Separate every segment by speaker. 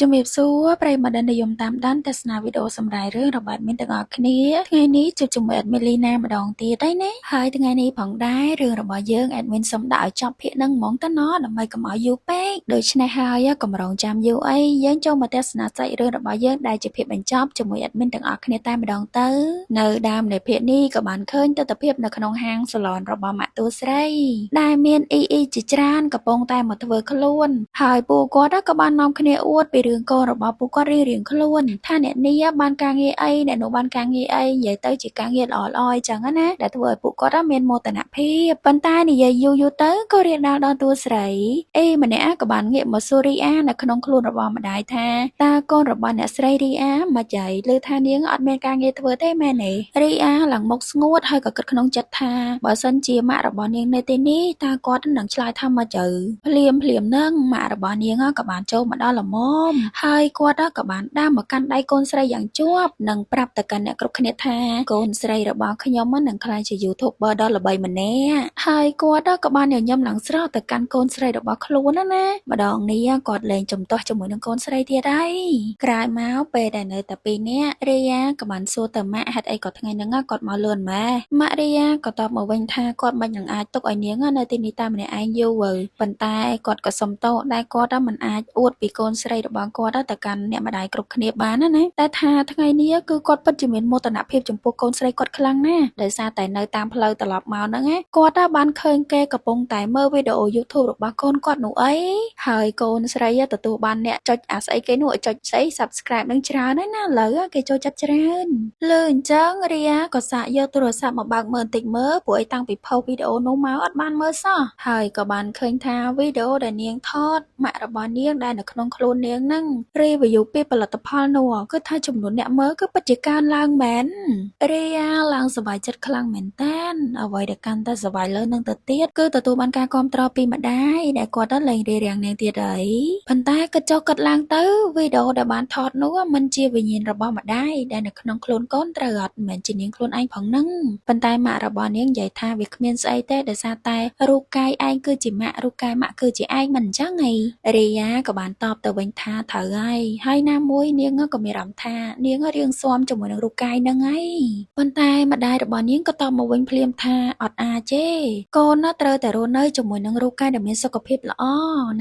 Speaker 1: ជំរាបសួរប្រិយមិត្តដែលនិយមតាមដានទស្សនាវីដេអូសម្រាប់រឿងរបស់មានទាំងអស់គ្នាថ្ងៃនេះជួបជាមួយ Admin Lina ម្ដងទៀតហើយណាហើយថ្ងៃនេះផងដែររឿងរបស់យើង Admin សុំដាក់ឲ្យចប់ភាគនឹងហ្មងទៅណដើម្បីកុំឲ្យយូរពេកដូច្នេះហើយកុំរងចាំយូរអីយើងចូលមកទស្សនាសាច់រឿងរបស់យើងដែលជាភាគបញ្ចប់ជាមួយ Admin ទាំងអស់គ្នាតែម្ដងទៅនៅដើមនៃភាគនេះក៏បានឃើញទស្សនភាពនៅក្នុងហាងសាឡនរបស់ម៉ាក់តួស្រីដែលមានអ៊ីជាច្រើនកំពុងតែមកធ្វើខ្លួនហើយពួកគាត់ក៏បាននាំគ្នាអួតពីរឿងកូនរបស់ពួកគាត់រៀងៗខ្លួនថាអ្នកនេះបានការងារអីអ្នកនោះបានការងារអីនិយាយទៅជាការងារល្អៗអញ្ចឹងណាដែលធ្វើឲ្យពួកគាត់មានមោទនភាពប៉ុន្តែនិយាយយូរទៅក៏រៀនដល់តួស្រីអីម្នាក់ក៏បានងាកមកសួររីអានៅក្នុងខ្លួនរបស់ម្ដាយថាតើកូនរបស់អ្នកស្រីរីអាមិនចៃឮថានាងអត់មានការងារធ្វើទេមែនទេរីអាឡើងមុខស្ងួតហើយក៏គិតក្នុងចិត្តថាបើសិនជាម៉ាក់របស់នាងនៅទីនេះតើគាត់នឹងឆ្លើយថាម៉េចទៅភ្លាមនឹងម៉ាក់របស់នាងក៏បានចូលមកដល់ល្មមហើយគាត់ក៏បានដាំមកកាន់ដៃកូនស្រីយ៉ាងជាប់និងប្រាប់ទៅកាន់អ្នកគ្រប់គ្នាថាកូនស្រីរបស់ខ្ញុំនឹងក្លាយជា YouTuber ដ៏ល្បីម្នាក់ហើយគាត់ក៏បានញញឹមឡើងស្រស់ទៅកាន់កូនស្រីរបស់ខ្លួនណាម្ដងនេះគាត់លែងចំទាស់ជាមួយនឹងកូនស្រីទៀតហើយក្រោយមកពេលដែលនៅតែពីរនាក់រីយ៉ាក៏បានសួរទៅម៉ាក់ហេតុអីក៏ថ្ងៃហ្នឹងគាត់មកលឿនម៉ែម៉ាក់រីយ៉ាក៏តបមកវិញថាគាត់មិននឹងអាចទុកឲ្យនាងនៅទីនេះតែម្នាក់ឯងយូរប៉ុន្តែគាត់ក៏សុំទោសដែលគាត់មិនអាចអួតពីកូនស្រីរបស់គាត់ទៅកាន់អ្នកម្ដាយគ្រប់គ្នាបានណាតែថាថ្ងៃនេះគឺគាត់ពិតជាមានមោទនភាពចំពោះកូនស្រីគាត់ខ្លាំងណាស់ដោយសារតែនៅតាមផ្លូវត្រឡប់មកហ្នឹងគាត់បានឃើញគេកំពុងតែមើលវីដេអូ YouTube របស់កូនគាត់នោះអីហើយកូនស្រីទទួលបានអ្នកចុចអាស្អីគេនោះចុចស្អី Subscribe នឹងច្រើនហើយណាឥឡូវគេចូលចិត្តច្រើនលើអញ្ចឹងរីយ៉ាក៏សាកយកទូរស័ព្ទមកបើកមើលបន្តិចមើលព្រោះឯតាំងពីផុសវីដេអូនោះមកអត់បានមើលសោះហើយក៏បានឃើញថាវីដេអូដែលនាងថតម៉ាក់របស់នាងដែលនៅក្នុងខ្លួននាងហ្នឹង review ពីផលិតផលនោះគឺថាចំនួនអ្នកមើលគឺពិតជាកើនឡើងមែនរីយ៉ាឡើងសប្បាយចិត្តខ្លាំងមែនតើអ្វីដែលកាន់តែសប្បាយលើនឹងទៅទៀតគឺទទួលបានការគាំទ្រពីម្ដាយដែលគាត់លែងរារាំងនាងទៀតហើយប៉ុន្តែគិតចុះគិតឡើងទៅវីដេអូដែលបានថតនោះមិនជាវិញ្ញាណរបស់ម្ដាយដែលនៅក្នុងខ្លួនកូនត្រូវអត់មិនមែនជានាងខ្លួនឯងផងហ្នឹងប៉ុន្តែម៉ាក់របស់នាងនិយាយថាវាគ្មានស្អីទេដោយសារតែរូបកាយឯងគឺជាម៉ាក់រូបកាយម៉ាក់គឺជាឯងមិនអញ្ចឹងហីរីយ៉ាក៏បានតបទៅវិញថាត្រូវហើយណាមួយនាងក៏មានអារម្មណ៍ថានាងរៀងស៊ាំជាមួយនឹងរូបកាយហ្នឹងហើយប៉ុន្តែម្ដាយរបស់នាងក៏តបមកវិញភ្លាមថាអត់អាចទេកូនត្រូវតែរស់នៅជាមួយនឹងរូបកាយដែលមានសុខភាពល្អ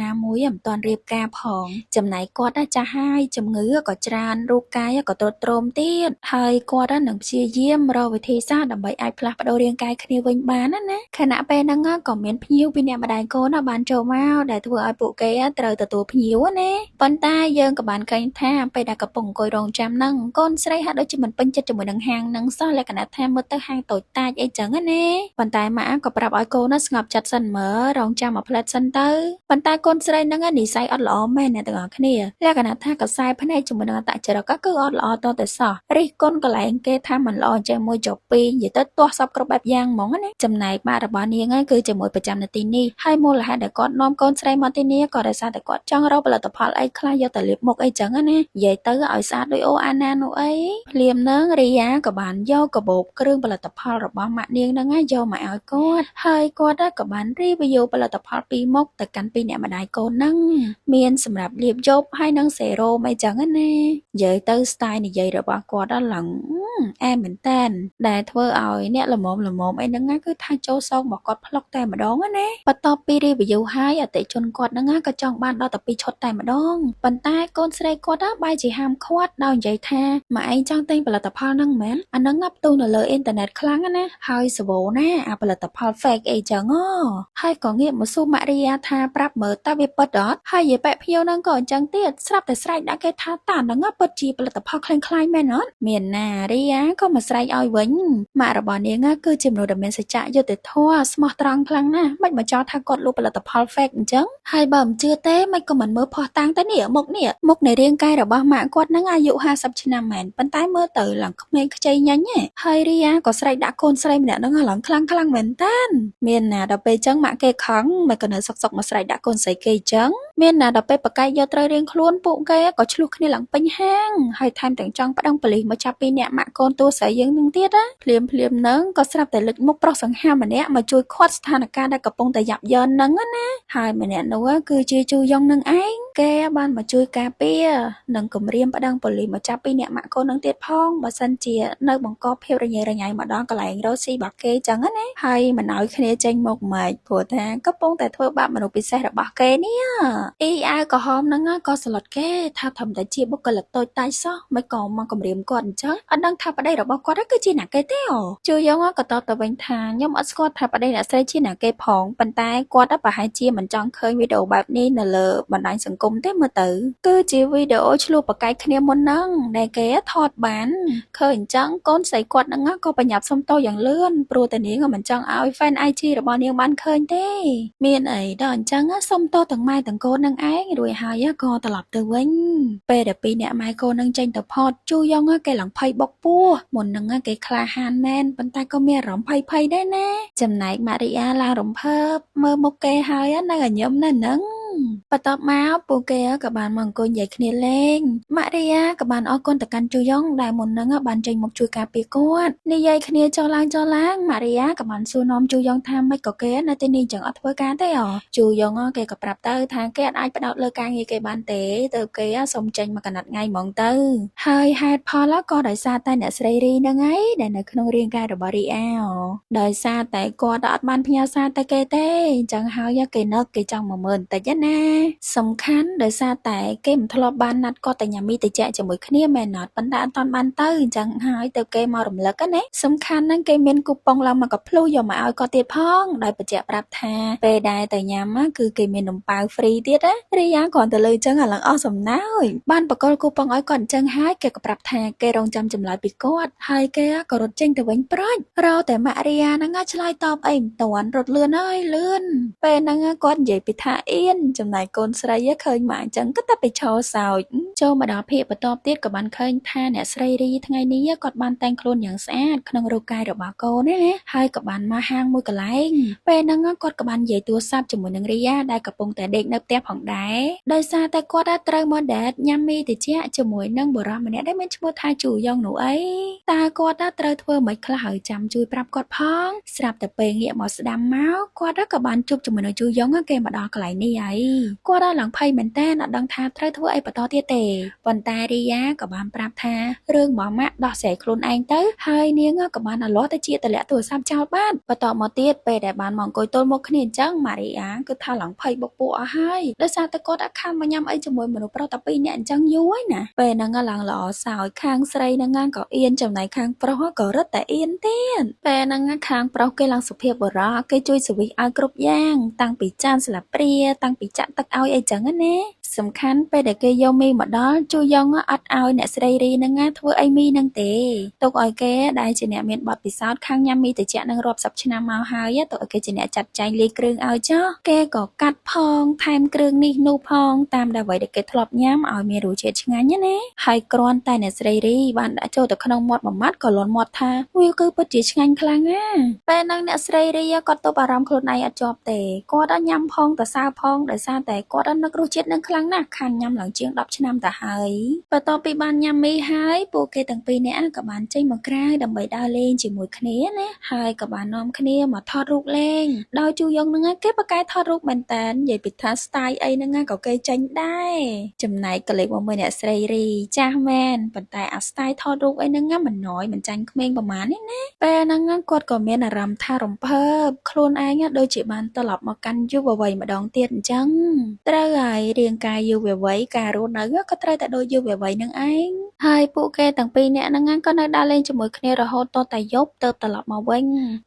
Speaker 1: ណាមួយមិនទាន់រៀបការផងចំណែកគាត់ចាស់ហើយជំងឺក៏ច្រើនរូបកាយក៏ទ្រុឌទ្រោមទៀតហើយគាត់នឹងព្យាយាមរកវិធីសាស្ត្រដើម្បីអាចផ្លាស់ប្ដូររាងកាយគ្នាវិញបានណាខណៈពេលហ្នឹងក៏មានភ្ញៀវពីអ្នកម្ដាយកូនបានចូលមកដែលធ្វើឲ្យពួកគេត្រូវទទួលភ្ញៀវណាប៉ុន្តែយើងក៏បានឃើញថាពេលដែលកំពុងអង្គុយរងចាំហ្នឹងកូនស្រីហាក់ដូចជាមិនពេញចិត្តជាមួយនឹងហាងហ្នឹងសោះលក្ខណៈថាមើលទៅហាងតូចតាចអីចឹងណាប៉ុន្តែម៉ាក់ក៏ប្រាប់ឲ្យកូនស្ងប់ចិត្តសិនមើលរងចាំមួយផ្លែតសិនទៅប៉ុន្តែកូនស្រីហ្នឹងនិស័យអត់ល្អមែនអ្នកទាំងអស់គ្នាលក្ខណៈថាកសែភ្នែកជាមួយនឹងអត្តចរិតគឺអត់ល្អតតែសោះរិះគន់កន្លែងគេថាមិនល្អចេះមួយចុះពីរនិយាយទៅទាស់សពគ្រប់បែបយ៉ាងហ្មងណាចំណែកម៉ាក់របស់នាងគឺជាមួយប្រចាំនៅទីនេះហើយមូលហេតុដែលគាត់នាំកូនស្រីមកទីនេះក៏ដោយសារតែគាត់ចង់រកផលិតផលអីខ្លះយកទៅលាបមុខអីចឹងណានិយាយទៅឲ្យស្អាតដូចអូអាណានោះអីភ្លាមនឹងរីយ៉ាក៏បានយកកាបូបគ្រឿងផលិតផលរបស់ម៉ាក់នាងហ្នឹងយកមកឲ្យគាត់ហើយគាត់ក៏បានរីវីយ៉ូផលិតផលពីរមុខទៅកាន់ពីអ្នកម្ដាយកូនហ្នឹងមានសម្រាប់លាបយប់ហើយនឹងសេរ៉ូមអីចឹងណានិយាយទៅ style និយាយរបស់គាត់ឡើងអែមមែនតើដែលធ្វើឲ្យអ្នកល្មមអីហ្នឹងគឺថាចូលសងរបស់គាត់ផ្លុកតែម្ដងណាបន្ទាប់ពី review ហើយអតិជនគាត់ហ្នឹងក៏ចង់បានដល់តែ2ឈុតតែម្ដងប៉ុន្តែកូនស្រីគាត់បែរជាហាមឃាត់ដោយនិយាយថាម៉ែឯងចង់ទិញផលិតផលហ្នឹងមែនអាហ្នឹងផ្ទុះនៅលើអ៊ីនធឺណិតខ្លាំងណាហើយសវោណាអាផលិតផល fake អីចឹងហើយក៏ងាកមកសួរម៉ាក់រីយ៉ាថាប្រាប់មើលតើវាពិតអត់ហើយយាយប៉ែភ្ញៀវហ្នឹងក៏អញ្ចឹងទៀតស្រាប់តែស្រែកដាក់គេថាតើហ្នឹងពិតជាផលិតផលខ្លាំងៗមែនអត់មានណារីយ៉ាក៏មកស្រែកឲ្យវិញម៉ាក់របស់នាងគឺជាមនុស្សដែលមានសច្ចៈយុត្តិធម៌ស្មោះត្រង់ខ្លាំងណាស់មិនមកចោទថាគាត់លក់ផលិតផល fake អញ្ចឹងហើយបើមិនជឿទេមិនក៏មិនមើលភស្តុតាងទៅនេះមុខនៃរាងកាយរបស់ម៉ាក់គាត់ហ្នឹងអាយុ50ឆ្នាំមែនប៉ុន្តែមើលទៅឡើងក្មេងខ្ចីញញហើយរីយ៉ាក៏ស្រែកដាក់កូនស្រីម្នាក់ហ្នឹងឡើងខ្លាំងមែនតើមានណាដល់ពេលអញ្ចឹងម៉ាក់គេខឹងមិនក៏នៅសុកមកស្រែកដាក់កូនស្រីគេអញ្ចឹង មានណាដល់ពេលបកាយយកត្រូវរៀងខ្លួនពួកគេក៏ឆ្លោះគ្នាឡើងពេញហាងហើយថែមទាំងចង់ប្តឹងប៉ូលីសមកចាប់ពីអ្នកម៉ាក់កូនតួស្រីយើងនឹងទៀតណាភ្លាមហ្នឹងក៏ស្រាប់តែលេចមុខប្រុសសង្ហាម្នាក់មកជួយខាត់ស្ថានភាពដែលកំពុងតែយ៉ាប់យ៉ឺនហ្នឹងណាហើយម្នាក់នោះគឺជាជូយ៉ុងនឹងឯងគេបានមកជួយការពារនិងគម្រាមប្តឹងប៉ូលីសមកចាប់ពីអ្នកម៉ាក់កូននឹងទៀតផងបើសិនជានៅបង្កភាពរញ៉េរញ៉ៃមកដល់កន្លែងរស់ស៊ីរបស់គេចឹងណាហើយមិនឲ្យគ្នាចេញមកម៉េចព្រោះថាកំពុងតែធ្វើបាបមនុស្សពិសេសរបស់គេនេះអ៊ីអាវក្រហមហ្នឹងក៏ស្លុតគេថាធម្មតាជាបុគ្គលិកតូចតាចសោះមិនក៏មកគម្រាមគាត់អញ្ចឹងអត់ដឹងថាប្តីរបស់គាត់គឺជាអ្នកគេទេជឿយើងក៏តបទៅវិញថាខ្ញុំអត់ស្គាល់ថាប្តីអ្នកស្រីជាអ្នកគេផងប៉ុន្តែគាត់ប្រហែលជាមិនចង់ឃើញវីដេអូបែបនេះនៅលើបណ្ដាញសង្គមទេមើលទៅគឺជាវីដេអូឆ្លោះប្រកែកគ្នាមុនហ្នឹងដែលគេថតបានឃើញអញ្ចឹងកូនស្រីគាត់ហ្នឹងក៏បញ្ញាប់សុំទោសយ៉ាងលឿនព្រោះតែនាងមិនចង់ឲ្យ fan IG របស់នាងបានឃើញទេមានអីដល់អញ្ចឹងសុំទោសទាំងម៉ែទាំងកូននឹងឯងរួចហើយក៏ត្រឡប់ទៅវិញពេលដែលពីរអ្នកម៉ែកូននឹងចេញទៅផតជូយ៉ុងគេឡើងភ័យបុកពោះមុនហ្នឹងគេក្លាហានមែនប៉ុន្តែក៏មានអារម្មណ៍ភ័យដែរណាចំណែកម៉ារីយ៉ាឡើងរំភើបមើលមុខគេហើយនៅញញឹមណាស់ហ្នឹងបន្ទាប់មកពួកគេក៏បានមកអង្គុយនិយាយគ្នាលេងម៉ារីយ៉ាក៏បានអរគុណទៅកាន់ជូយ៉ុងដែលមុនហ្នឹងបានចេញមកជួយការពារគាត់និយាយគ្នាចុះឡើងម៉ារីយ៉ាក៏បានសួរនាំជូយ៉ុងថាម៉េចក៏គេនៅទីនេះចឹងអត់ធ្វើការទេជូយ៉ុងគេក៏ប្រាប់ទៅថាគេអាចផ្ដោតលើការងារគេបានទេទៅគេសុំចេញមកកណាត់ថ្ងៃហ្មងទៅហើយហេតុផលក៏ដោយសារតែអ្នកស្រីរីហ្នឹងឯងដែលនៅក្នុងរាងកាយរបស់រីអាដោយសារតែគាត់អត់បានផ្ញើសារទៅគេទេអញ្ចឹងហើយគេនឹកគេចង់មកមើលបន្តិចណាសំខាន់ដោយសារតែគេមិនធ្លាប់បានណាត់គាត់ទៅញ៉ាំមីទៅចែកជាមួយគ្នាមែនអត់ប៉ុន្តែអត់ទាន់បានទៅអញ្ចឹងហើយទៅគេមករំលឹកណាសំខាន់ហ្នឹងគេមានគូប៉ុងឡើងមកកាភ្លុះយកមកឲ្យគាត់ទៀតផងដោយបញ្ជាក់ប្រាប់ថាពេលដែលទៅញ៉ាំគឺគេមាននំប៉ាវហ្វ្រីទៀតណារីយ៉ាគ្រាន់តែលើអញ្ចឹងអាឡើងអស់សំណើចបានបកគលគូប៉ុងឲ្យគាត់អញ្ចឹងហើយគេក៏ប្រាប់ថាគេរងចាំចម្លើយពីគាត់ហើយគេក៏រត់ចេញទៅវិញប្រាច់រកតែម៉ាក់រីយ៉ាហ្នឹងឆ្លើយតបអីមិនទាន់រត់លឿនហើយលឿនពេលហ្នឹងគាត់និយាយពីថាអៀនចំណែកកូនស្រីឃើញម៉ាក់អញ្ចឹងក៏តែไปឈរសើចចូលមកដល់ភាគបន្ទាប់ទៀតក៏បានឃើញថាអ្នកស្រីរីថ្ងៃនេះគាត់បានតែងខ្លួនយ៉ាងស្អាតក្នុងរូបកាយរបស់កូនណាហើយក៏បានមកហាងមួយកន្លែងពេលហ្នឹងគាត់ក៏បាននិយាយទូរស័ព្ទជាមួយនឹងរីយ៉ាដែលកំពុងតែដេកនៅផ្ទះផងដែរដោយសារតែគាត់ត្រូវមកដេតញ៉ាំមីត្រជាក់ជាមួយនឹងបុរសម្នាក់ដែលមានឈ្មោះថាជូយ៉ុងនោះអីតើគាត់ត្រូវធ្វើមិនខ្លះហើយចាំជួយប្រាប់គាត់ផងស្រាប់តែពេលងាកមកស្ដាំមកគាត់ក៏បានជួបជាមួយនឹងជូយ៉ុងគេមកដល់កន្លែងនេះហើយគាត់ឡើងភ័យមែនតើអត់ដឹងថាត្រូវធ្វើអីបន្តទៀតទេប៉ុន្តែរីយ៉ាក៏បានប្រាប់ថារឿងរបស់ម៉ាក់ដោះស្រាយខ្លួនឯងទៅហើយនាងក៏បានលាស់ទៅជាទម្លាក់ទូរស័ព្ទចោលបានបន្តមកទៀតពេលដែលបានមកអង្គុយទល់មុខគ្នាអញ្ចឹងម៉ារីយ៉ាគឺថាឡើងភ័យបុកពោះអស់ហើយដោយសារតែគាត់អត់ខានមកញ៉ាំអីជាមួយមនុស្សប្រុសតែពីរនាក់អញ្ចឹងយូរហើយណាពេលហ្នឹងឡើងល្អសោយខាងស្រីហ្នឹងក៏អៀនចំណែកខាងប្រុសក៏រត់តែអៀនទៀតពេលហ្នឹងខាងប្រុសគេឡើងសុភាពបុរសគេជួយសវិសឲ្យគ្រប់យ៉ាងតាំងពីចានស្លាបព្រាតាំងពីចាក់ទឹកឲ្យអីចឹងណាសំខាន់ពេលដែលគេយកមីមកដល់ជូយ៉ុងអត់ឲ្យអ្នកស្រីរីហ្នឹងធ្វើអីមីហ្នឹងទេទុកឲ្យគេដែលជាអ្នកមានបទពិសោធន៍ខាងញ៉ាំមីត្រជាក់នឹងរាប់សិបឆ្នាំមកហើយទុកឲ្យគេជាអ្នកចាត់ចែងលាយគ្រឿងឲ្យចុះគេក៏កាត់ផងថែមគ្រឿងនេះនោះផងតាមដែលអ្វីដែលគេធ្លាប់ញ៉ាំឲ្យមានរសជាតិឆ្ងាញ់ណាហើយគ្រាន់តែអ្នកស្រីរីបានដាក់ចូលទៅក្នុងមាត់មួយម៉ាត់ក៏លាន់មាត់ថាវាគឺពិតជាឆ្ងាញ់ខ្លាំងណាពេលហ្នឹងអ្នកស្រីរីក៏ទប់អារម្មណ៍ខ្លួនឯងអត់ជាប់ទេគាត់ញ៉ាំផងតសើផងដោយសារតែគាត់នឹករសជាតិនឹងខ្លាំងណាស់ខានញ៉ាំឡើងជាង10ឆ្នាំទៅហើយបន្ទាប់ពីបានញ៉ាំមីហើយពួកគេទាំងពីរនាក់ក៏បានចេញមកក្រៅដើម្បីដើរលេងជាមួយគ្នាណាហើយក៏បាននាំគ្នាមកថតរូបលេងដោយជូយ៉ុងហ្នឹងគេបកកែថតរូបមែនតើនិយាយពីថា style អីហ្នឹងក៏គេចេញដែរចំណែកកលេសមកមើលអ្នកស្រីរីចាស់មែនប៉ុន្តែអា style ថតរូបអីហ្នឹងមិនណយមិនចាញ់ក្មេងប្រហែលនេះណាពេលហ្នឹងគាត់ក៏មានអារម្មណ៍ថារំភើបខ្លួនឯងដូចជាបានត្រឡប់មកកាន់យុវវ័យម្ដងទៀតអញ្ចឹងត្រូវហើយរាងកាយយុវវ័យការរស់នៅក៏ត្រូវតែដូចយុវវ័យនឹងឯងហើយពួកគេទាំងពីរនាក់ហ្នឹងក៏នៅដើរលេងជាមួយគ្នារហូតតតែយប់ទៅត្រឡប់មកវិញ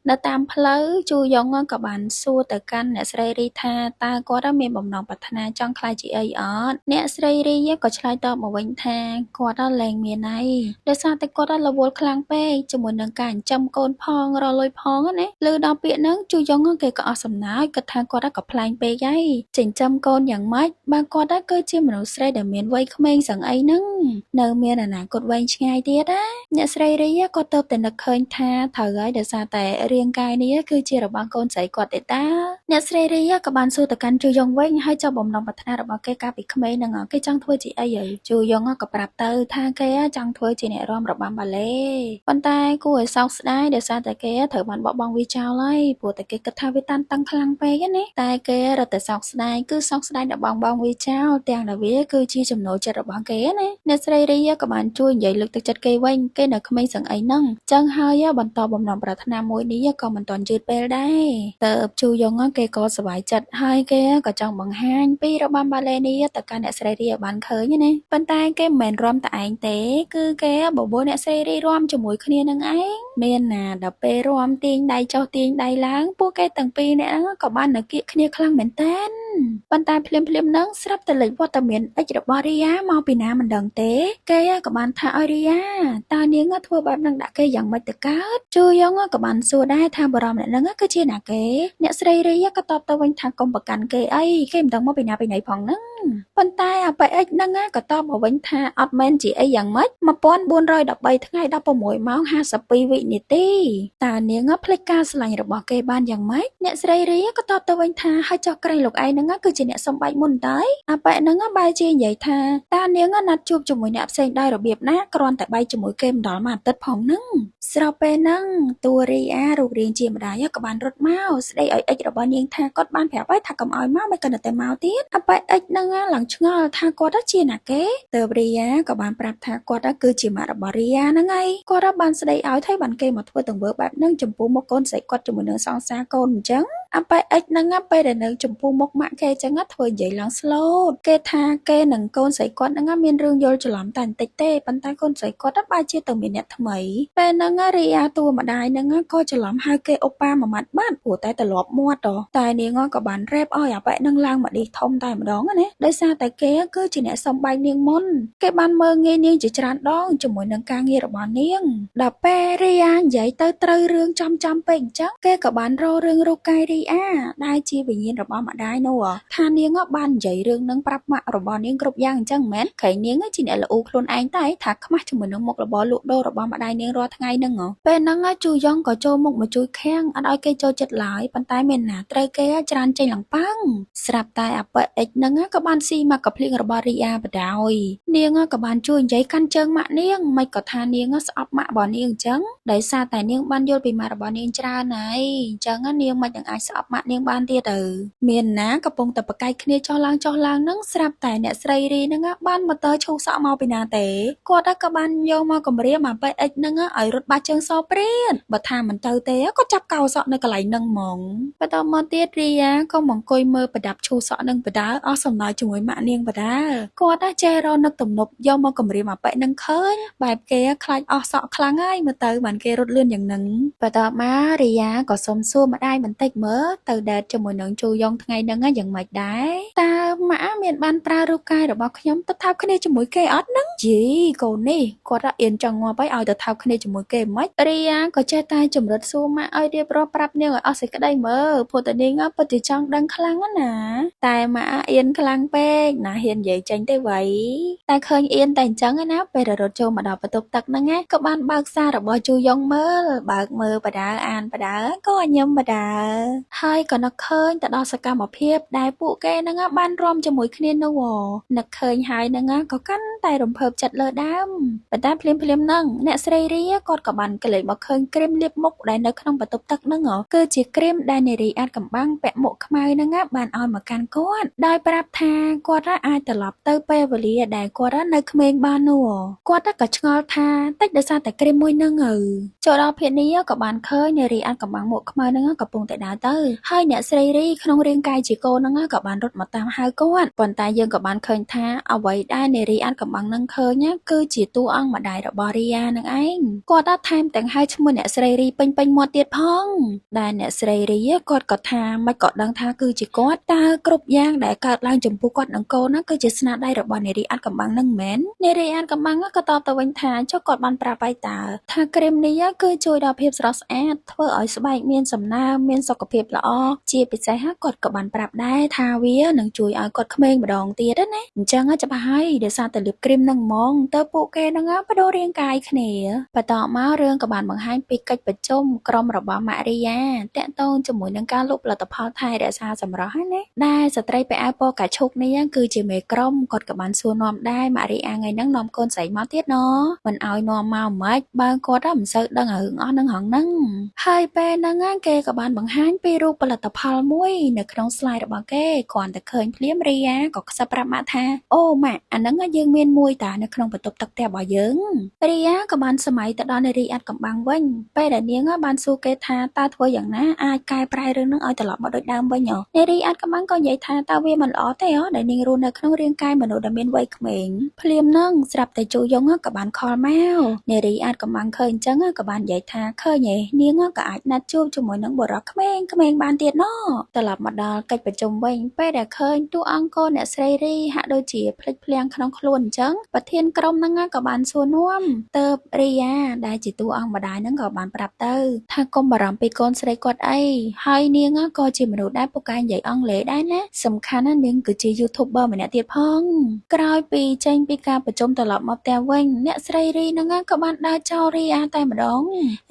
Speaker 1: នៅតាមផ្លូវជូយ៉ុងក៏បានសួរទៅកាន់អ្នកស្រីរីថាតើគាត់មានបំណងប្រាថ្នាចង់ខ្លាចជាអីអត់អ្នកស្រីរីក៏ឆ្លើយតបមកវិញថាគាត់លែងមានអីដោយសារតែគាត់រវល់ខ្លាំងពេកជាមួយនឹងការចិញ្ចឹមកូនផងរលុយផងណាលើដល់ពាក្យហ្នឹងជូយ៉ុងគេក៏អស់សំណើចគាត់ថាគាត់ក៏ប្លែងពេកហើយចិញ្ចឹមកូនយ៉ាងម៉េចបើគាត់គឺជាមនុស្សស្រីដែលមានវ័យក្ ក្មេងសឹងអីហ្នឹងនៅមានអនាគតវែងឆ្ងាយទៀតណាអ្នកស្រីរីក៏ទៅតែនឹកឃើញថាត្រូវហើយដោយសារតែរាងកាយនេះគឺជារបស់កូនស្រីគាត់ទេតាអ្នកស្រីរីក៏បានសួរទៅកាន់ជូយ៉ុងវិញហើយចុះបំណងប្រាថ្នារបស់គេកាលពីក្មេងហ្នឹងគេចង់ធ្វើជាអីហើយជូយ៉ុងក៏ប្រាប់ទៅថាគេចង់ធ្វើជាអ្នករាំរបាំបាលេប៉ុន្តែគួរឲ្យសោកស្ដាយដោយសារតែគេត្រូវបានបោះបង់វាចោលហើយព្រោះតែគេគិតថាវាតានតឹងខ្លាំងពេកណាតែគេរត់តែសោកស្ដាយគឺសោកស្ដាយដែលបងវាចោលទាំងដែលវាគឺជាចំណូលចិត្តរបស់គេណាអ្នកស្រីរីក៏បានជួយនិយាយលើកទឹកចិត្តគេវិញគេនៅក្មេងសឹងអីហ្នឹងចឹងហើយបន្តបំណងប្រាថ្នាមួយនេះក៏មិនទាន់យឺតពេលដែរតើជូយ៉ុងគេក៏សប្បាយចិត្តហើយគេក៏ចង់បង្ហាញពីរបាំបាលេនេះទៅកាន់អ្នកស្រីរីឲ្យបានឃើញណាប៉ុន្តែគេមិនមែនរាំតែឯងទេគឺគេបបួលអ្នកស្រីរីរាំជាមួយគ្នានឹងឯងមានណាដល់ពេលរាំទាញដៃចុះទាញដៃឡើងពួកគេទាំងពីរនាក់ហ្នឹងក៏បាននឹកគៀកគ្នាខ្លាំងមែនតើប៉ុន្តែភ្លាមហ្នឹងស្រាប់តែលេចវត្តមានអិចរបស់រីយ៉ាមកពីណាមិនដឹងទេគេក៏បានថាឲ្យរីយ៉ាតើនាងធ្វើបែបហ្នឹងដាក់គេយ៉ាងម៉េចទៅកើតជូយ៉ុងក៏បានសួរដែរថាបរិមម្នាក់ហ្នឹងគឺជាណាគេអ្នកស្រីរីយ៉ាក៏តបទៅវិញថាកុំប្រកាន់គេអីគេមិនដឹងមកពីណាពីណីផងហ្នឹងប៉ុន្តែអាប៉ែអិចហ្នឹងក៏តបមកវិញថាអត់មែនជាអីយ៉ាងម៉េច1413ថ្ងៃ16ម៉ោង52វិនាទីតើនាងភ្លេចការស្រឡាញ់របស់គេបានយ៉ាងម៉េចអ្នកស្រីរីក៏តបទៅវិញថាហើយចុះក្រែងលោកឯងហ្នឹងគឺជាអ្នកសំបែកមុនតើអាប៉ែហ្នឹងបែរជានិយាយថាតើនាងណាត់ជួបជាមួយអ្នកផ្សេងដោយរបៀបណាគ្រាន់តែបែកជាមួយគេមិនដល់មួយអាទិត្យផងហ្នឹងស្របពេលហ្នឹងតួរីអារូបរាងជាម្ដាយក៏បានរត់មកស្ដីឲ្យអិចរបស់នាងថាគាត់បានប្រាប់ឲ្យថាកុំឲ្យមកមិនគិតតែមកទៀតអាប៉ែអិចហ្នឹងឡើងឆ្ងល់ថាគាត់ជាណាគេទើបរីយ៉ាក៏បានប្រាប់ថាគាត់គឺជាម៉ាក់របស់រីយ៉ាហ្នឹងហើយគាត់បានស្ដីឲ្យថៃបានគេមកធ្វើទង្វើបែបហ្នឹងចំពោះមុខកូនស្រីគាត់ជាមួយនឹងសង្សារកូនអញ្ចឹងអាប៉ែអិចហ្នឹងពេលដែលនៅចំពោះមុខម៉ាក់គេអញ្ចឹងធ្វើនិយាយឡើងស្លូតគេថាគេនឹងកូនស្រីគាត់ហ្នឹងមានរឿងយល់ច្រឡំតែបន្តិចទេប៉ុន្តែកូនស្រីគាត់បែរជាទៅមានអ្នកថ្មីពេលហ្នឹងរីយ៉ាតួម្ដាយហ្នឹងក៏ច្រឡំហៅគេអូប៉ាមួយម៉ាត់បាត់ព្រោះតែទ្រលាប់មាត់តែនាងក៏បានរ៉េបឲ្យអាប៉ែហ្នឹងឡើងមកឌីធំតែម្ដងណាដោយសារតែគេគឺជាអ្នកសំបែកនាងមុនគេបានមើលងាយនាងជាច្រើនដងជាមួយនឹងការងាររបស់នាងដល់ពេលរីយ៉ានិយាយទៅត្រូវរឿងចំពេកអញ្ចឹងគេក៏បានរករឿងរូបកាយរីយ៉ាដែលជាវិញ្ញាណរបស់ម្ដាយនោះថានាងបាននិយាយរឿងនឹងប្រាប់ម៉ាក់របស់នាងគ្រប់យ៉ាងអញ្ចឹងមែនក្រែងនាងជាអ្នកល្អូខ្លួនឯងតែថាខ្មាស់ជាមួយនឹងមុខរបរលក់ដូររបស់ម្ដាយនាងរាល់ថ្ងៃហ្នឹងពេលហ្នឹងជូយ៉ុងក៏ចូលមុខមកជួយខាំងអត់ឲ្យគេចូលចិត្តឡើយប៉ុន្តែមានណាត្រូវគេច្រើនចេញឡើងប៉ាំងស្រាប់តែអាប៉ែអិចហ្នឹងក៏បានស៊ីមកកាភ្លៀងរបស់រីយ៉ាបដោយនាងក៏បានជួយនិយាយកាន់ជើងម៉ាក់នាងមិនក៏ថានាងស្អប់ម៉ាក់របស់នាងអញ្ចឹងដោយសារតែនាងបានយល់ពីម៉ាក់របស់នាងច្រើនហើយអញ្ចឹងនាងមិននឹងអាចស្អប់ម៉ាក់នាងបានទៀតទៅមានណាកំពុងតែប្រកែកគ្នាចុះឡើងហ្នឹងស្រាប់តែអ្នកស្រីរីហ្នឹងបានម៉ូទ័រឈូសសក់មកពីណាទេគាត់ក៏បានយកមកគម្រាមអាប៉ែអិចហ្នឹងឲ្យរត់បាច់ជើងសព្រាតបើថាមិនទៅទេក៏ចាប់កោសក់នៅកន្លែងហ្នឹងហ្មងបន្តមកទៀតរីយ៉ាក៏មកអង្គុយមើលប្រដាប់ឈូសសក់នឹងបដាអស់សំណើជាមួយម៉ាក់នាងបដាគាត់ចេះរនឹកទំនប់យកមកគម្រាមអាប៉ែហ្នឹងឃើញបែបគេខ្លាចអស់សក់ខ្លាំងហើយមើលទៅបានគេរត់លឿនយ៉ាងហ្នឹងបន្តមករីយ៉ាក៏សុំសួរម្ដាយបន្តិចមើលទៅដេតជាមួយនឹងជូយ៉ុងថ្ងៃហ្នឹងយ៉ាងម៉េចដែរតើម៉ាក់មានបានប្រើរូបកាយរបស់ខ្ញុំទៅថើបគ្នាជាមួយគេអត់ហ្នឹងជីកូននេះគាត់អៀនចង់ងាប់ឲ្យទៅថើបគ្នាជាមួយគេមិនរីយ៉ាក៏ចេះតែចម្រិតសួរម៉ាក់ឲ្យរៀបរាប់ប្រាប់នាងឲ្យអស់សេចក្ដីមើលព្រោះតែនាងពិតជាចង់ដឹងខ្លាំងណាតែម៉ាក់អៀនខ្លាំងពេកណាហ៊ាននិយាយចេញទេវ៉ៃតែឃើញអៀនតែអញ្ចឹងណាពេលរត់ចូលមកដល់បន្ទប់ទឹកហ្នឹងក៏បានបើកសាររបស់ជូយ៉ុងមើលបើកមើលបដាអានបដាក៏ញឹមបដាហើយក៏នឹកឃើញទៅដល់សកម្មភាពដែលពួកគេហ្នឹងបានរួមជាមួយគ្នានោះនឹកឃើញហើយហ្នឹងក៏កាន់តែរំភើបចិត្តលើដើមប៉ុន្តែភ្លាមហ្នឹងអ្នកស្រីរីគាត់ក៏បានក្លែងមកឃើញគ្រីមលាបមុខដែលនៅក្នុងបន្ទប់ទឹកហ្នឹងគឺជាគ្រីមដែលនារីអាចកំបាំងពាក់មុខខ្មៅហ្នឹងបានឲ្យមកកាន់គាត់ដោយប្រាប់ថាគាត់អាចត្រឡប់ទៅពេលវេលាដែលគាត់នៅក្មេងបាននោះគាត់ក៏ឆ្ងល់ថាតិចដោយសារតែគ្រីមមួយហ្នឹងចូលដល់ភាគនេះក៏បានឃើញនារីអាចកំបាំងមុខខ្មៅហ្នឹងកំពុងតែដើរទៅហើយអ្នកស្រីរីក្នុងរាងកាយជាកូនហ្នឹងក៏បានរត់មកតាមហៅគាត់ប៉ុន្តែយើងក៏បានឃើញថាអ្វីដែលនារីអាចកំ កំបាំងនឹងឃើញណាគឺជាតួអង្គម្ដាយរបស់រីយ៉ានឹងឯងគាត់ថាថែមទាំងហៅឈ្មោះអ្នកស្រីរីពេញមាត់ទៀតផងដែលអ្នកស្រីរីគាត់ក៏ថាមិនក៏ដឹងថាគឺជាគាត់តើគ្រប់យ៉ាងដែលកើតឡើងចំពោះគាត់នឹងកូនណាគឺជាស្នាដៃរបស់នារីអាត់កំបាំងនឹងមែននារីអាត់កំបាំងក៏តបទៅវិញថាចុះគាត់បានប្រាប់ឲ្យតើថាគ្រីមនេះគឺជួយដល់ភាពស្រស់ស្អាតធ្វើឲ្យស្បែកមានសំណើមមានសុខភាពល្អជាពិសេសគាត់ក៏បានប្រាប់ដែរថាវានឹងជួយឲ្យគាត់ក្មេងម្ដងទៀតណាអញ្ចឹងច្បាស់ហើយដោយសារតែលាបគ្រីមនឹងហ្មងទៅពួកគេនឹងបដូររាងកាយគ្នាបន្តមករឿងក៏បានបង្ហាញពីកិច្ចប្រជុំក្រុមរបស់ម៉ារីយ៉ាតាក់ទងជាមួយនឹងការលក់ផលិតផលថែរក្សាសម្រស់ហ្នឹងណាដែលស្ត្រីពាក់អាវពណ៌កាឈូកនេះគឺជាមេក្រុមគាត់ក៏បានសួរនាំដែរម៉ារីយ៉ាថ្ងៃហ្នឹងនាំកូនស្រីមកទៀតណមិនឲ្យនាំមកម៉េចបើគាត់មិនសូវដឹងរឿងអស់នឹងហ្នឹងហើយពេលហ្នឹងគេក៏បានបង្ហាញពីរូបផលិតផលមួយនៅក្នុង slide របស់គេគ្រាន់តែឃើញភ្លាមរីយ៉ាក៏ខ្សឹបប្រាប់ម៉ាក់ថាអូម៉ាក់អាហ្នឹងយើងមានមួយតានៅក្នុងបន្ទប់ទឹកផ្ទះរបស់យើងរីយ៉ាក៏បានសម័យទៅដល់នារីអាត់កំបាំងវិញពេលដែលនាងបានសួរគេថាតើធ្វើយ៉ាងណាអាចកែប្រែរឿងហ្នឹងឲ្យត្រឡប់មកដូចដើមវិញនារីអាត់កំបាំងក៏និយាយថាតើវាមិនល្អទេដែលនាងរស់នៅក្នុងរាងកាយមនុស្សដែលមានវ័យក្មេងភ្លាមហ្នឹងស្រាប់តែជូយ៉ុងក៏បានខលមកនារីអាត់កំបាំងឃើញអញ្ចឹងក៏បាននិយាយថាឃើញឯនាងក៏អាចណាត់ជួបជាមួយនឹងបុរសក្មេងបានទៀតណត្រឡប់មកដល់កិច្ចប្រជុំវិញពេលដែលឃើញតួអង្គកូនអ្នកស្រីរីហាក់ដូចជាភ្លេចភ្លាំងក្នុងខ្លួនអញ្ចឹងប្រធានក្រុមហ្នឹងក៏បានសួរនាំទៅរីយ៉ាដែលជាតួអង្គម្ដាយហ្នឹងក៏បានប្រាប់ទៅថាកុំបារម្ភពីកូនស្រីគាត់អីហើយនាងក៏ជាមនុស្សដែលពូកែនិយាយអង់គ្លេសដែរណាសំខាន់ណានាងគឺជា YouTuber ម្នាក់ទៀតផងក្រោយពីចេញពីការប្រជុំត្រឡប់មកផ្ទះវិញអ្នកស្រីរីហ្នឹងក៏បានដើរចោលរីយ៉ាតែម្ដង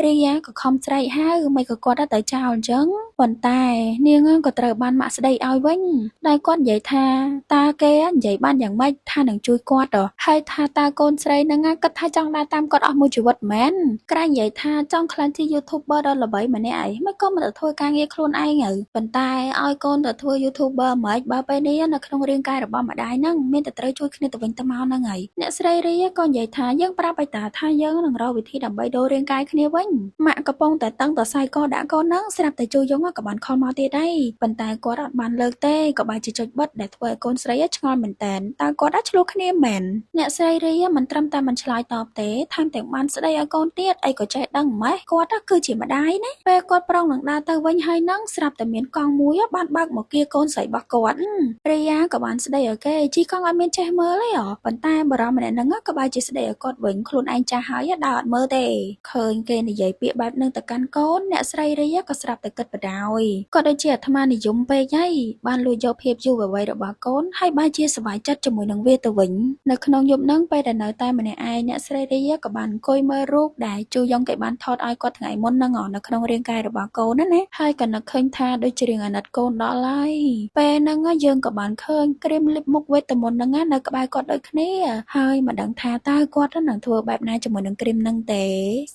Speaker 1: រីយ៉ាក៏ខំស្រែកហៅមិនក៏គាត់ទៅចោលអញ្ចឹងប៉ុន្តែនាងក៏ត្រូវបានម៉ាក់ស្ដីឲ្យវិញដែលគាត់និយាយថាតើគេនិយាយបានយ៉ាងម៉េចថានឹងជួយគាត់ហើយថាតើកូនស្រីហ្នឹងគិតថាចង់ដើរតាមគាត់អស់មួយជីវិតមែនក្រែងនិយាយថាចង់ក្លាយជា YouTuber ដ៏ល្បីម្នាក់អីមិនក៏មិនទៅធ្វើការងារខ្លួនឯងប៉ុន្តែឲ្យកូនទៅធ្វើ YouTuber មិនបើពេលនេះនៅក្នុងរាងកាយរបស់ម្ដាយហ្នឹងមានតែត្រូវជួយគ្នាទៅវិញទៅមកហ្នឹងហើយអ្នកស្រីរីក៏និយាយថាយើងប្រាប់ឲ្យតាថាយើងនឹងរកវិធីដើម្បីដូររាងកាយគ្នាវិញម៉ាក់កំពុងតែតឹងតសៃកដាក់កូនហ្នឹងស្រាប់តែជួយយងក៏បានខលមកទៀតដែរប៉ុន្តែគាត់អត់បានលើកទេក៏បែរជាចុចបិទដែលធ្វើឲ្យកូនស្រីឆ្ងល់មែនតើតើគាត់ឆ្លោះគ្នាមែនអ្នកស្រីរីមិនត្រឹមតែមិនឆ្លើយតបទេថែមទាំងបានស្ដីឲ្យកូនទៀតអីក៏ចេះដឹងម៉េះគាត់គឺជាម្ដាយណាពេលគាត់ប្រុងនឹងដើរទៅវិញហើយហ្នឹងស្រាប់តែមានកង់មួយបានបើកមកគៀកូនស្រីរបស់គាត់រីយ៉ាក៏បានស្ដីឲ្យគេជីកង់អត់មានចេះមើលទេប៉ុន្តែបរិមម្នាក់ហ្នឹងក៏បែរជាស្ដីឲ្យគាត់វិញខ្លួនឯងចាស់ហើយដើរអត់មើលទេឃើញគេនិយាយពាក្យបែបហ្នឹងទៅកាន់កូនអ្នកស្រីរីយ៉ាក៏ស្រាប់តែគិតបដ ហើយគាត់ដូចជាអាត្មានិយមពេកហើយបានលួចយកភាពយុវវ័យរបស់កូនហើយបែរជាសប្បាយចិត្តជាមួយនឹងវាទៅវិញនៅក្នុងយប់ហ្នឹងពេលដែលនៅតែម្នាក់ឯងអ្នកស្រីរីក៏បានអង្គុយមើលរូបដែលជូយ៉ុងគេបានថតឲ្យគាត់ថ្ងៃមុនហ្នឹងនៅក្នុងរាងកាយរបស់កូនណាហើយក៏នឹកឃើញថាដូចជារឿងអាណិតកូនដល់ហើយពេលហ្នឹងយើងក៏បានឃើញគ្រីមលិបមុខវេទមន្តហ្នឹងនៅក្បែរគាត់ដូចគ្នាហើយមិនដឹងថាតើគាត់នឹងធ្វើបែបណាជាមួយនឹងគ្រីមហ្នឹងទ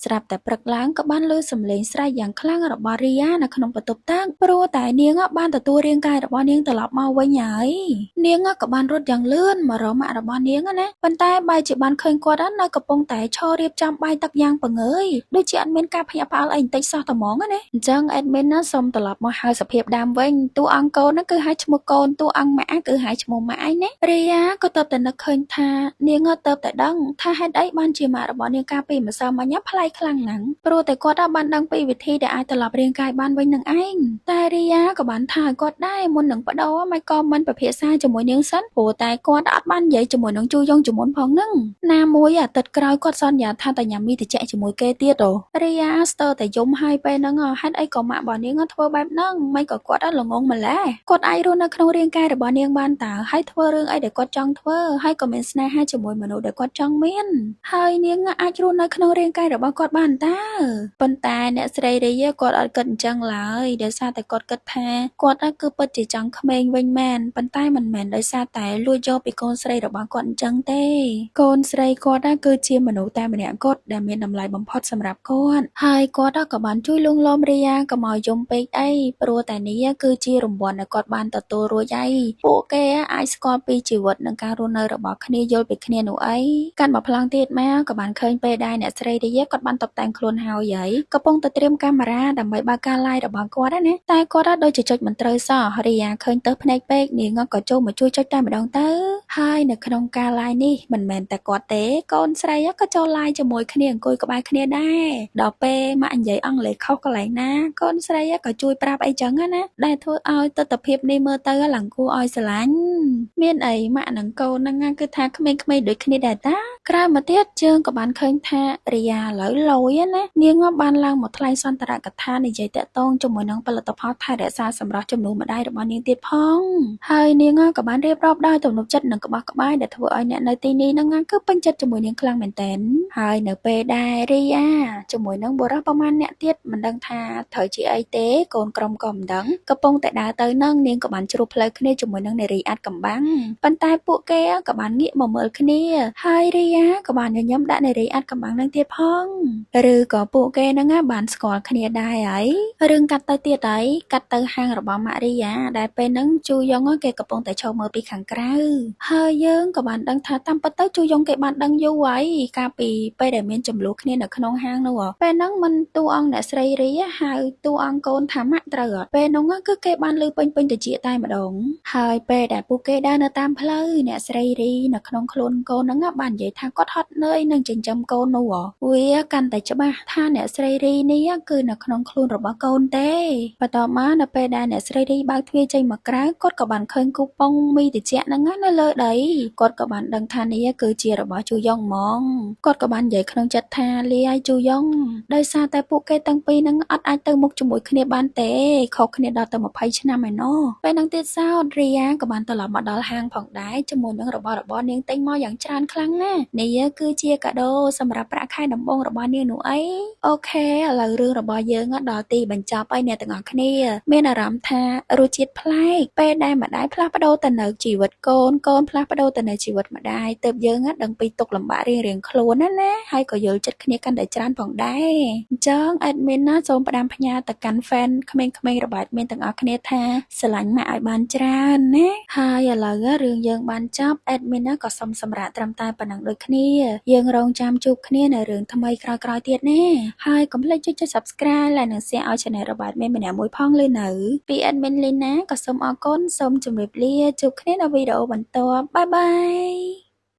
Speaker 1: េស្រាប់តែព្រឹកឡើងក៏បានឮសំឡេងស្រែកយ៉ាងខ្លាំងរបស់រីយ៉ានៅក្នុងបន្ទប់តាំងព្រោះតែនាងបានទទួលរាងកាយរបស់នាងត្រឡប់មកវិញហើយនាងក៏បានរត់យ៉ាងលឿនមករកម៉ាក់របស់នាងណាប៉ុន្តែបែរជាបានឃើញគាត់នៅកំពុងតែឈររៀបចំបាយទឹកយ៉ាងពងើយដូចជាអត់មានការភ្ញាក់ផ្អើលអីបន្តិចសោះតែហ្មងណាអញ្ចឹងអេដមីនណាសូមត្រឡប់មកហៅសភាពដើមវិញតួអង្គកូនគឺហៅឈ្មោះកូនតួអង្គម៉ាក់គឺហៅឈ្មោះម៉ាក់ឯណារីយ៉ាក៏ទៅតែនឹកឃើញថានាងទៅតែដឹងថាហេតុអីបានជាម៉ាក់របស់នាងកាលពីម្សិលមិញប្លែកខ្លាំងណាស់ព្រោះតែគាត់បានដឹងពីវិធីដែលអាចត្រឡប់រាងកាយបានវិញនឹងឯងតែរីយ៉ាក៏បានថាឲ្យគាត់ដែរមុននឹងបដូរមិនក៏មិនពិភាក្សាជាមួយនាងសិនព្រោះតែគាត់អត់បាននិយាយជាមួយនឹងជូយ៉ុងជំនុនផងហ្នឹងណាមួយអាទិត្យក្រោយគាត់សន្យាថាតែញ៉ាំមីតិចជាមួយគេទៀតរីយ៉ាស្ទើរតែយំហើយពេលហ្នឹងហេតុអីក៏ម៉ាក់របស់នាងធ្វើបែបហ្នឹងមិនក៏គាត់ល្ងងម្ល៉េះគាត់អាចរស់នៅក្នុងរាងកាយរបស់នាងបានតើហើយធ្វើរឿងអីដែលគាត់ចង់ធ្វើហើយក៏មានស្នេហាជាមួយមនុស្សដែលគាត់ចង់មានហើយនាងអាចរស់នៅក្នុងរាងកាយរបស់គាត់បានតើប៉ុន្តែអ្នកស្រីរីគាត់អត់គិតអញ្ចឹងឡើយដោយសារតែគាត់គិតថាគាត់គឺពិតជាចង់ក្មេងវិញមែនប៉ុន្តែមិនមែនដោយសារតែលួចយកពីកូនស្រីរបស់គាត់អញ្ចឹងទេកូនស្រីគាត់គឺជាមនុស្សតែម្នាក់គត់ដែលមានតម្លៃបំផុតសម្រាប់គាត់ហើយគាត់ក៏បានជួយលួងលោមរីយ៉ាកុំឲ្យយំពេកអីព្រោះតែនេះគឺជារង្វាន់ដែលគាត់បានទទួលរួចហើយពួកគេអាចស្គាល់ពីជីវិតនិងការរស់នៅរបស់គ្នាយល់ពីគ្នានោះអីកាន់មកប្លង់ទៀតមកក៏បានឃើញពេលដែរអ្នកស្រីរីយ៉ាគាត់បានតុបតែងខ្លួនហើយកំពុងតែត្រៀមកាមេរ៉ាដើម្បីបើកការ live របស់គាត់ណាតែគាត់ដូចជាចុចមិនត្រូវសោះរីយ៉ាឃើញទៅភ្នែកពេកនាងក៏ចូលមកជួយចុចតែម្ដងទៅហើយនៅក្នុងការ ឡាយនេះមិនមែនតែគាត់ទេកូនស្រីក៏ចូលឡាយជាមួយគ្នាអង្គុយក្បែរគ្នាដែរដល់ពេលម៉ាក់និយាយអង់គ្លេសខុសកន្លែងណាកូនស្រីក៏ជួយប្រាប់អីចឹងណាដែលធ្វើឲ្យទស្សនវិជ្ជានេះមើលទៅឡើងគួរឲ្យស្រឡាញ់មានអីម៉ាក់និងកូនហ្នឹងគឺថាក្មេងៗដូចគ្នាដែរតាក្រោយមកទៀតយើងក៏បានឃើញថារីយ៉ាឥឡូវលយណានាងបានឡើងមកថ្លែងសន្ទរកថានិយាយតាក់ទងជាមួយនឹងផលិតផលថែរក្សាសម្រាប់ជំនួសម្ដាយរបស់នាងទៀតផងហើយនាងក៏បានរៀបរាប់ដោយទំនុកចិត្តនិងក្បោះក្បាយដែលធ្វើឲ្យអ្នកនៅទីនេះហ្នឹងគឺពេញចិត្តជាមួយនាងខ្លាំងមែនទែនហើយនៅពេលដែលរីយ៉ាជាមួយនឹងបុរសប្រមាណអ្នកទៀតមិនដឹងថាត្រូវជាអីទេកូនក្រុមក៏មិនដឹងកំពុងតែដើរទៅនឹងនាងក៏បានជ្រុះផ្លូវគ្នាជាមួយនឹងនារីអាត់កំបាំងប៉ុន្តែពួកគេក៏បានងាកមកមើលគ្នាហើយរីយ៉ាក៏បានញញឹមដាក់នារីអាត់កំបាំងនឹងទៀតផងឬក៏ពួកគេហ្នឹងបានស្គាល់គ្នាដែរហើយរឿងកាត់ទៅទៀតហើយកាត់ទៅហាងរបស់ម៉ារីយ៉ាដែលពេលហ្នឹងជូយ៉ុងគេកំពុងតែឈរមើលពីខាងក្រៅហើយយើងក៏បានដឹងថាតាមពិតទៅជូយ៉ុងគេបានដឹងយូរហើយកាលពីពេលដែលមានចំនួនគ្នានៅក្នុងហាងនោះពេលហ្នឹងមិនតួអង្គអ្នកស្រីរីហៅតួអង្គកូនថាម៉ាក់ត្រូវអត់ពេលហ្នឹងគឺគេបានលឺពេញទៅជាតែម្ដងហើយពេលដែលពួកគេដើរនៅតាមផ្លូវអ្នកស្រីរីនៅក្នុងខ្លួនកូនហ្នឹងបាននិយាយថាគាត់ហត់នឿយនឹងចិញ្ចឹមកូននោះវាកាន់តែច្បាស់ថាអ្នកស្រីរីនេះគឺនៅក្នុងខ្លួនរបស់កូនទេបន្ទាប់មកនៅពេលដែលអ្នកស្រីរីបើកទ្វារចេញមកក្រៅគាត់ក៏បានឃើញគូប៉ុងមីត្រជាក់ហ្នឹងនៅលើដីគាត់ក៏បានដឹងថានេះគឺជារបស់ជូយ៉ុងហ្មងគាត់ក៏បាននិយាយក្នុងចិត្តថាលាឲ្យជូយ៉ុងដោយសារតែពួកគេទាំងពីរហ្នឹងអត់អាចទៅមុខជាមួយគ្នាបានទេខុសគ្នាដល់ទៅ20ឆ្នាំឯណោះពេលហ្នឹងទៀតសោតរីយ៉ាក៏បានត្រឡប់មកដល់ហាងផងដែរជាមួយនឹងរបស់របរនាងទិញមកយ៉ាងច្រើនខ្លាំងណាស់នេះគឺជាកាដូសម្រាប់ប្រាក់ខែដំបូងរបស់នាងនោះអីអូខេឥឡូវរឿងរបស់យើងដល់ទីបញ្ចប់ហើយអ្នកទាំងអស់គ្នាមានអារម្មណ៍ថារសជាតិប្លែកពេលដែលម្ដាយផ្លាស់ប្ដូរទៅនៅជីវិតកូនកូនផ្លាស់ប្ដូរទៅនៅជីវិតម្ដាយទើបយើងដឹងពីទុក្ខលំបាករៀងៗខ្លួនណាហើយក៏យល់ចិត្តគ្នាកាន់តែច្រើនផងដែរអញ្ចឹង admin សូមផ្ដាំផ្ញើទៅកាន់ fan ក្មេងៗរបស់ admin ទាំងអស់គ្នាថាស្រឡាញ់ម៉ាក់ឲ្យបានច្រើនណាហើយឥឡូវរឿងយើងបានចប់ admin ក៏សូមសម្រាប់ត្រឹមតែប៉ុណ្ណឹងដូចគ្នាយើងរងចាំជួបគ្នានៅរឿងថ្មីក្រោយៗទៀតណាហើយកុំភ្លេចចុច subscribe และនិង share ឲ្យ channel របស់ admin ម្នាក់មួយផងលើនៅពី admin Lina ក៏សូមអរគុណសូមជម្រាបលាជួបគ្នានៅវីដេអូបន្ទាប់បាយបាយ